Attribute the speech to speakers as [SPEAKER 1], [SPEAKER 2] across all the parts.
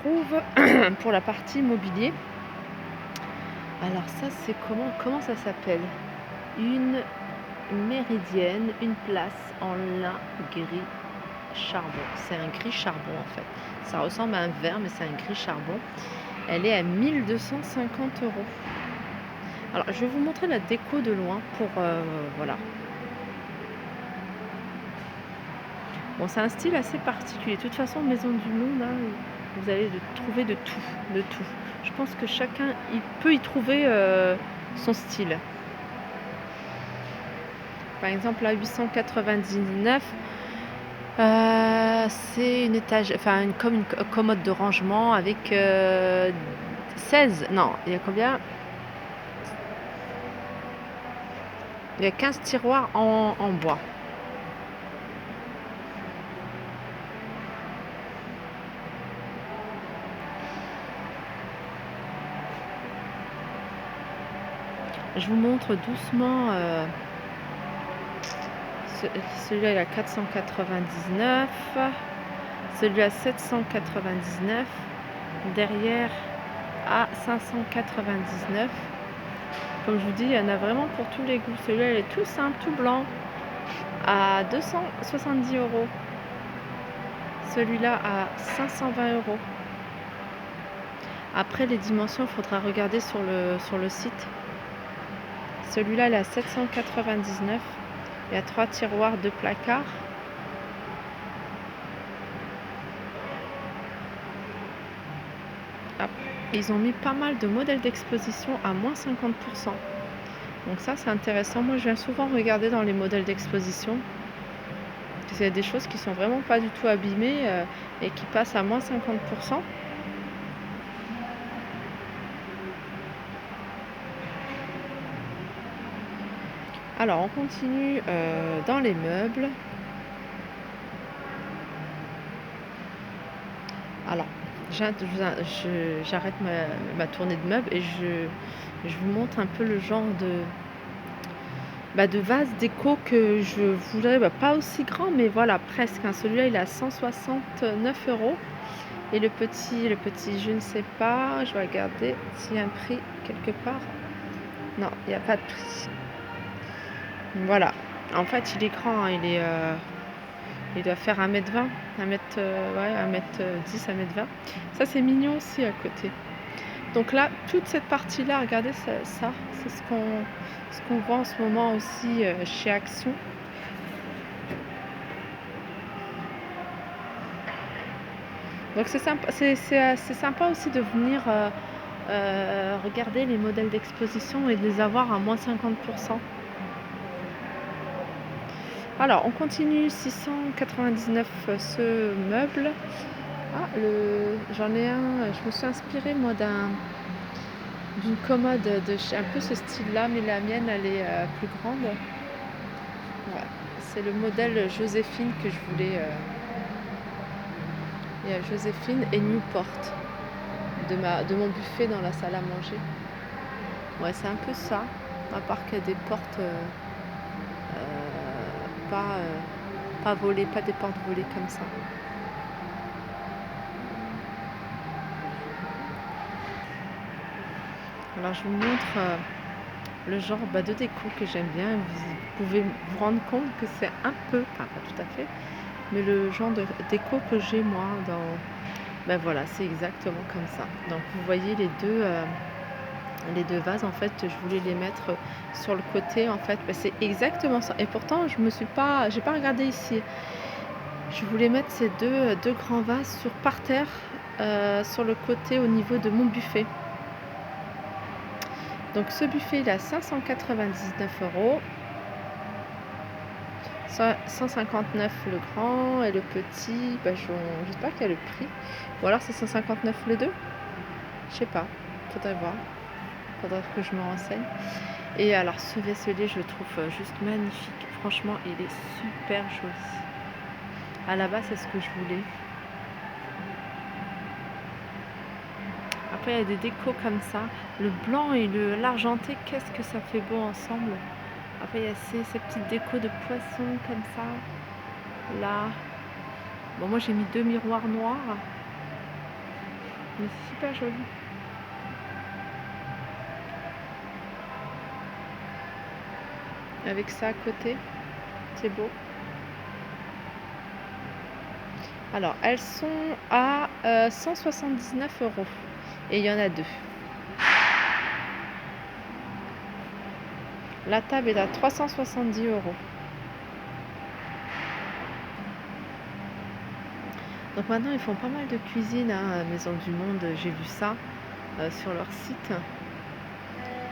[SPEAKER 1] retrouve pour la partie mobilier. Alors ça, c'est comment ça s'appelle? Une méridienne, une place en lin gris charbon. C'est un gris charbon en fait. Ça ressemble à un verre, mais c'est un gris charbon. Elle est à 1250 euros. Alors, je vais vous montrer la déco de loin pour voilà. Bon, c'est un style assez particulier. De toute façon, Maison du Monde, hein, vous allez trouver de tout, de tout. Je pense que chacun il peut y trouver son style. Par exemple, à 899, c'est une étage, enfin comme une commode de rangement avec 16. Non, il y a combien? Il y a 15 tiroirs en bois. Je vous montre doucement. Celui-là il a 499, celui-là 799, derrière à 599. Comme je vous dis, il y en a vraiment pour tous les goûts. Celui-là il est tout simple, tout blanc, à 270 euros. Celui-là à 520 euros. Après les dimensions, il faudra regarder sur le site. Celui-là il est à 799. Il y a 3 tiroirs, 2 placards. Ah, ils ont mis pas mal de modèles d'exposition à moins 50%. Donc ça, c'est intéressant. Moi, je viens souvent regarder dans les modèles d'exposition. Il y a des choses qui sont vraiment pas du tout abîmées et qui passent à moins 50%. Alors, on continue dans les meubles. Alors, j'arrête ma tournée de meubles et je vous montre un peu le genre de vase déco que je voudrais, pas aussi grand, mais voilà, presque. Hein. Celui-là, il est à 169 euros. Et le petit, je ne sais pas, je vais regarder s'il y a un prix quelque part. Non, il n'y a pas de prix. Voilà. En fait, il est grand, hein, il doit faire 1m20, 1m10, 1m20. Ça, c'est mignon aussi à côté. Donc là, toute cette partie-là, regardez ça c'est ce qu'on voit en ce moment aussi chez Action. Donc c'est sympa aussi de venir regarder les modèles d'exposition et de les avoir à moins 50%. Alors on continue, 699 ce meuble. Ah, j'en ai un, je me suis inspirée moi d'une commode de un peu ce style là, mais la mienne elle est plus grande. Ouais. C'est le modèle Joséphine que je voulais. Il y a Joséphine et Newport de mon buffet dans la salle à manger. Ouais, c'est un peu ça, à part qu'il y a des portes pas volées, pas des portes volées comme ça. Alors je vous montre le genre de déco que j'aime bien. Vous pouvez vous rendre compte que c'est un peu, pas tout à fait, mais le genre de déco que j'ai moi dans... voilà, c'est exactement comme ça. Donc vous voyez les deux vases, en fait, je voulais les mettre sur le côté, en fait, c'est exactement ça. Et pourtant, j'ai pas regardé ici. Je voulais mettre ces deux grands vases par terre, sur le côté au niveau de mon buffet. Donc ce buffet, il est à 599 euros. 159 le grand et le petit, je sais pas quel est le prix. Ou alors c'est 159 les deux. Je sais pas, faudrait voir. Faudrait que je me renseigne. Et alors ce vaisselier, je le trouve juste magnifique. Franchement, il est super joli. À la base, c'est ce que je voulais. Après, il y a des décos comme ça. Le blanc et l'argenté, qu'est-ce que ça fait beau ensemble. Après, il y a ces petites décos de poissons comme ça. Là. Bon, moi, j'ai mis 2 miroirs noirs. Mais c'est super joli. Avec ça à côté, c'est beau. Alors, elles sont à 179 € et il y en a 2. La table est à 370 €. Donc maintenant, ils font pas mal de cuisine, hein, à Maison du Monde. J'ai vu ça sur leur site.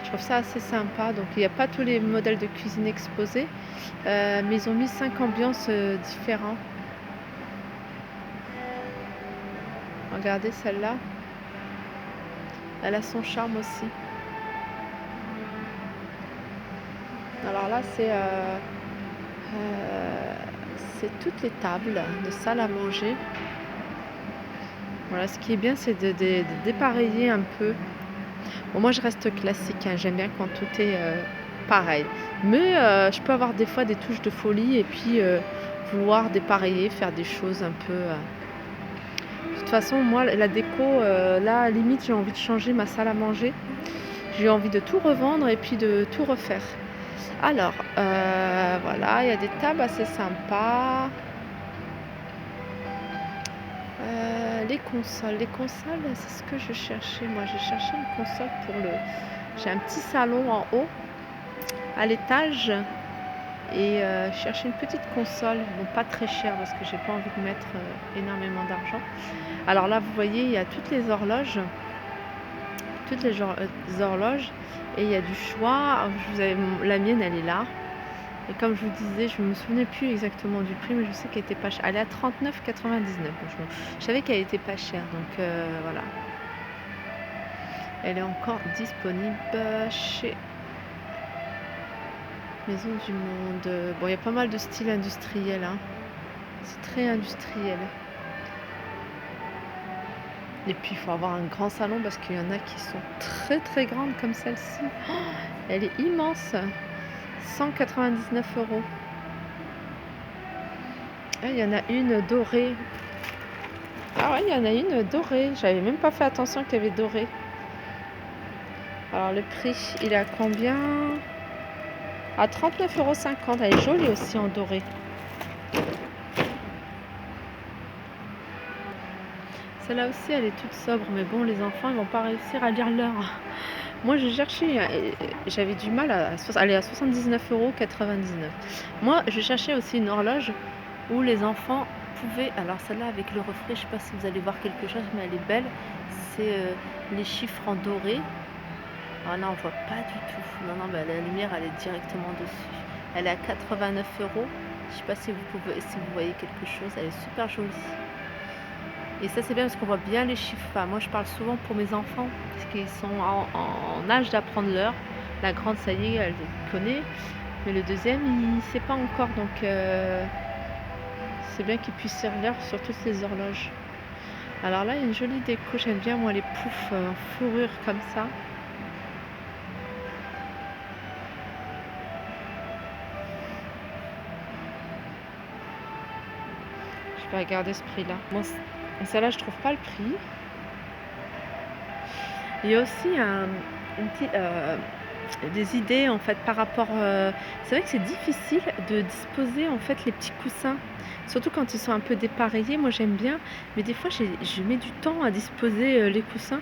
[SPEAKER 1] Je trouve ça assez sympa. Donc il n'y a pas tous les modèles de cuisine exposés, mais ils ont mis 5 ambiances différentes. Regardez celle-là. Elle a son charme aussi. Alors là, c'est toutes les tables de salle à manger. Voilà, ce qui est bien, c'est de dépareiller un peu. Bon, moi, je reste classique, hein. J'aime bien quand tout est pareil. Mais je peux avoir des fois des touches de folie et puis vouloir dépareiller, faire des choses un peu... De toute façon, moi, la déco, là, limite, j'ai envie de changer ma salle à manger. J'ai envie de tout revendre et puis de tout refaire. Alors, voilà, il y a des tables assez sympas. Les consoles, c'est ce que je cherchais. Moi, j'ai cherché une console pour le... J'ai un petit salon en haut, à l'étage, et je cherchais une petite console, bon, pas très chère parce que j'ai pas envie de mettre énormément d'argent. Alors là, vous voyez, il y a toutes les horloges, et il y a du choix. La mienne, elle est là. Et comme je vous disais, je ne me souvenais plus exactement du prix, mais je sais qu'elle était pas chère. Elle est à 39,99 €. Je savais qu'elle était pas chère, donc voilà. Elle est encore disponible chez Maison du Monde. Bon, il y a pas mal de styles industriels, hein. C'est très industriel. Et puis, il faut avoir un grand salon parce qu'il y en a qui sont très très grandes comme celle-ci. Oh, elle est immense. 199 €. Ah, il y en a une dorée. Ah ouais, il y en a une dorée. J'avais même pas fait attention qu'il y avait dorée. Alors le prix, il est à combien? À 39,50 €. Elle est jolie aussi en doré. Celle-là aussi, elle est toute sobre. Mais bon, les enfants, ils vont pas réussir à lire l'heure. Moi, je cherchais, j'avais du mal à aller à 79,99 €. Moi, je cherchais aussi une horloge où les enfants pouvaient... Alors celle-là, avec le reflet, je sais pas si vous allez voir quelque chose, mais elle est belle. C'est les chiffres en doré. Ah non, on voit pas du tout. Non, bah, la lumière, elle est directement dessus. Elle est à 89 €. Je sais pas si vous voyez quelque chose. Elle est super jolie. Et ça, c'est bien parce qu'on voit bien les chiffres. Enfin, moi, je parle souvent pour mes enfants parce qu'ils sont en âge d'apprendre l'heure. La grande, ça y est, elle connaît. Mais le deuxième, il ne sait pas encore. Donc, c'est bien qu'il puisse lire l'heure sur toutes les horloges. Alors là, il y a une jolie déco. J'aime bien, moi, les poufs en fourrure comme ça. Je vais regarder ce prix-là. Bon, celle-là, je trouve pas le prix. Il y a aussi des idées en fait par rapport. C'est vrai que c'est difficile de disposer en fait les petits coussins, surtout quand ils sont un peu dépareillés. Moi j'aime bien, mais des fois je mets du temps à disposer les coussins.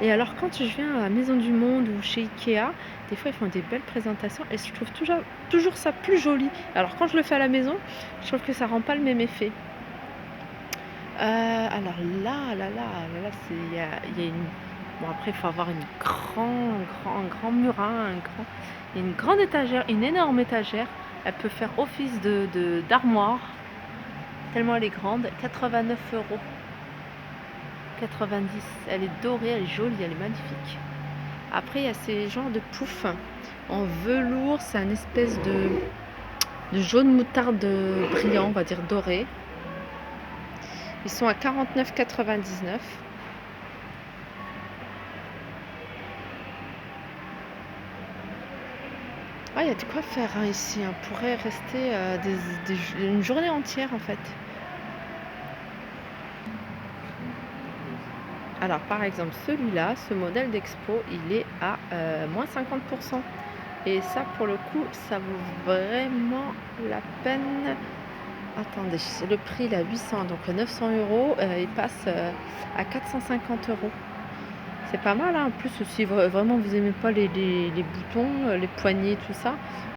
[SPEAKER 1] Et alors quand je viens à la Maison du Monde ou chez Ikea, des fois ils font des belles présentations et je trouve toujours ça plus joli. Alors quand je le fais à la maison, je trouve que ça rend pas le même effet. Alors là, il y a une... Bon, après, il faut avoir un grand mur, hein, il y a une grande étagère, une énorme étagère. Elle peut faire office d'armoire, tellement elle est grande. 89 €. 90. Elle est dorée, elle est jolie, elle est magnifique. Après, il y a ces genres de poufs en velours. C'est un espèce de jaune moutarde brillant, on va dire doré. Ils sont à 49,99 €. Ah, il y a de quoi faire hein, ici. On pourrait rester une journée entière en fait. Alors par exemple celui-là, ce modèle d'Expo, il est à moins 50%. Et ça pour le coup, ça vaut vraiment la peine. Attendez, le prix il est à 800, donc 900 euros, il passe à 450 euros. C'est pas mal, hein. En plus, si vraiment vous aimez pas les boutons, les poignées, tout ça,